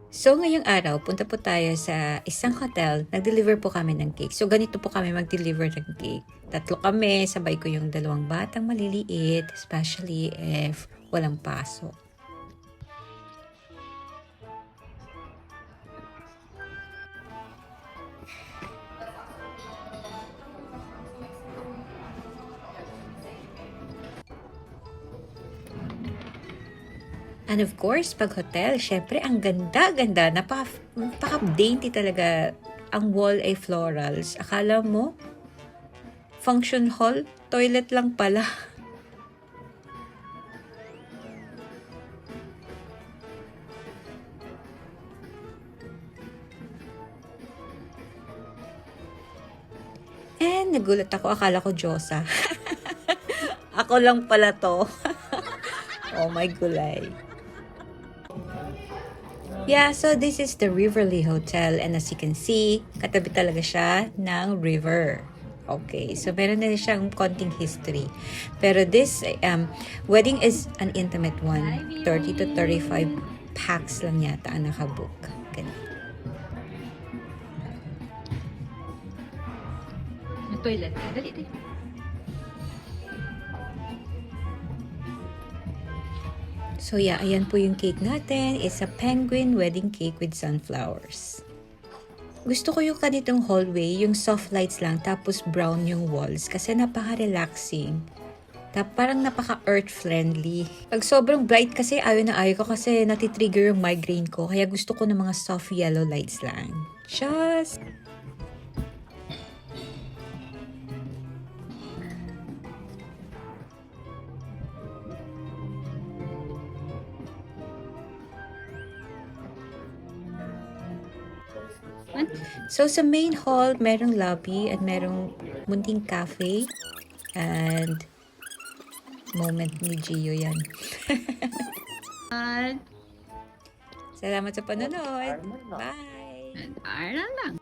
So, ngayong araw, punta po tayo sa isang hotel. Nag-deliver po kami ng cake. So, ganito po kami mag-deliver ng cake. Tatlo kami, sabay ko yung dalawang batang maliliit, especially if walang pasok. And of course, pag hotel, syempre ang ganda-ganda, napaka-dainty talaga. Ang wall ay florals. Akala mo, function hall, toilet lang pala. And nagulat ako, akala ko Diyosa. Ako lang pala to. Oh my gulay. Yeah, so this is the Riverly Hotel and as you can see, katabi talaga siya ng river. Okay, so meron na siyang konting history. Pero this wedding is an intimate one. 30 to 35 packs lang yata ang nakabook. Ganun. Toilet. Dali, dali. So yeah, ayan po yung cake natin. It's a penguin wedding cake with sunflowers. Gusto ko yung kanitong hallway, yung soft lights lang, tapos brown yung walls kasi napaka-relaxing. Parang napaka-earth friendly. Pag sobrang bright kasi, ayaw na ayaw ko kasi natitrigger yung migraine ko. Kaya gusto ko ng mga soft yellow lights lang. Just... So, sa main hall, merong lobby at merong munting cafe. And moment ni Gio yan. Salamat sa panonood. Bye! Nag-aaral lang.